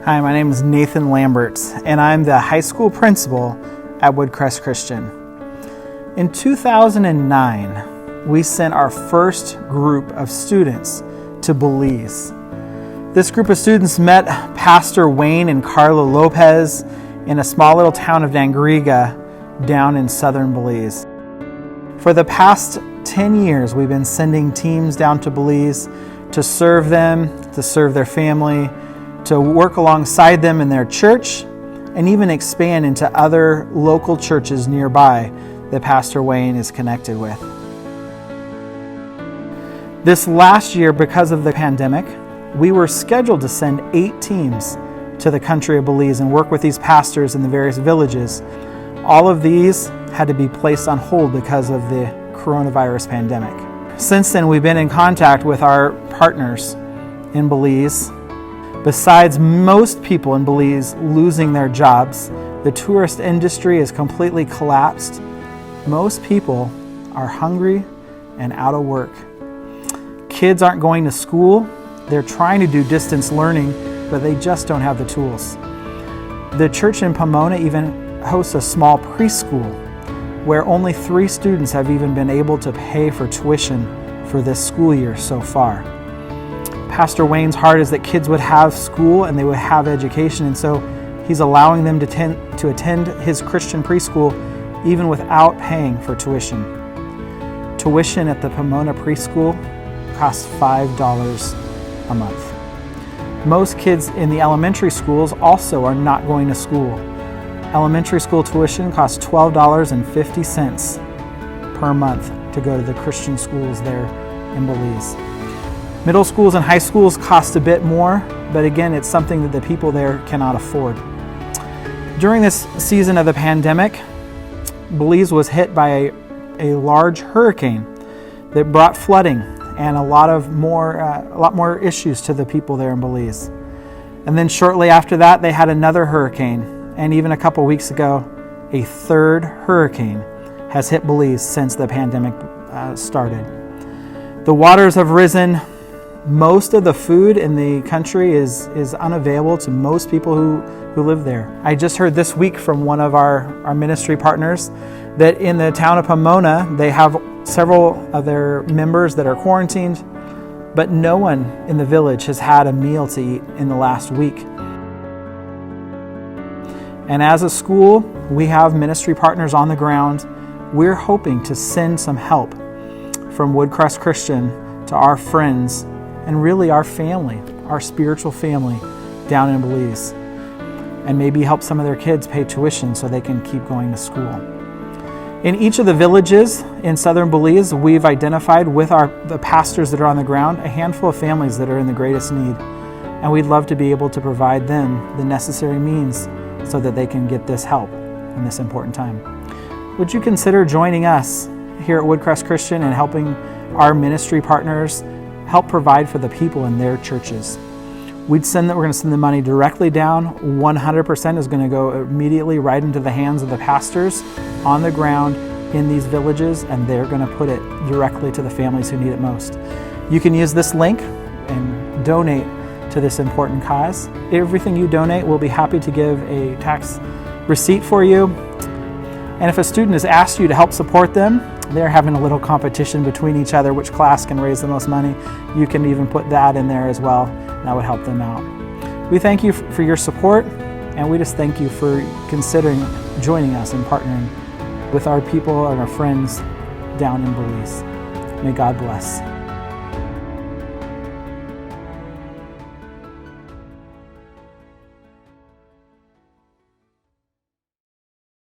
Hi, my name is Nathan Lambert, and I'm the high school principal at Woodcrest Christian. In 2009, we sent our first group of students to Belize. This group of students met Pastor Wayne and Carla Lopez in a small little town of Dangriga down in southern Belize. For the past 10 years, we've been sending teams down to Belize to serve them, to serve their family, to work alongside them in their church, and even expand into other local churches nearby that Pastor Wayne is connected with. This last year, because of the pandemic, we were scheduled to send 8 teams to the country of Belize and work with these pastors in the various villages. All of these had to be placed on hold because of the coronavirus pandemic. Since then, we've been in contact with our partners in Belize. Besides most people in Belize losing their jobs, the tourist industry is completely collapsed. Most people are hungry and out of work. Kids aren't going to school. They're trying to do distance learning, but they just don't have the tools. The church in Pomona even hosts a small preschool where only 3 students have even been able to pay for tuition for this school year so far. Pastor Wayne's heart is that kids would have school and they would have education, and so he's allowing them to attend his Christian preschool even without paying for tuition. Tuition at the Pomona preschool costs $5 a month. Most kids in the elementary schools also are not going to school. Elementary school tuition costs $12.50 per month to go to the Christian schools there in Belize. Middle schools and high schools cost a bit more, but again, it's something that the people there cannot afford. During this season of the pandemic, Belize was hit by a large hurricane that brought flooding and a lot more issues to the people there in Belize. And then shortly after that, they had another hurricane, and even a couple weeks ago, a third hurricane has hit Belize since the pandemic started. The waters have risen. Most of the food in the country is unavailable to most people who live there. I just heard this week from one of our ministry partners that in the town of Pomona, they have several of their members that are quarantined, but no one in the village has had a meal to eat in the last week. And as a school, we have ministry partners on the ground. We're hoping to send some help from Woodcrest Christian to our friends and really our family, our spiritual family down in Belize, and maybe help some of their kids pay tuition so they can keep going to school. In each of the villages in southern Belize, we've identified with the pastors that are on the ground a handful of families that are in the greatest need, and we'd love to be able to provide them the necessary means so that they can get this help in this important time. Would you consider joining us here at Woodcrest Christian and helping our ministry partners help provide for the people in their churches? We're going to send the money directly down. 100% is going to go immediately right into the hands of the pastors on the ground in these villages, and they're going to put it directly to the families who need it most. You can use this link and donate to this important cause. Everything you donate, we'll be happy to give a tax receipt for you. And if a student has asked you to help support them, they're having a little competition between each other, which class can raise the most money. You can even put that in there as well. That would help them out. We thank you for your support, and we just thank you for considering joining us and partnering with our people and our friends down in Belize. May God bless.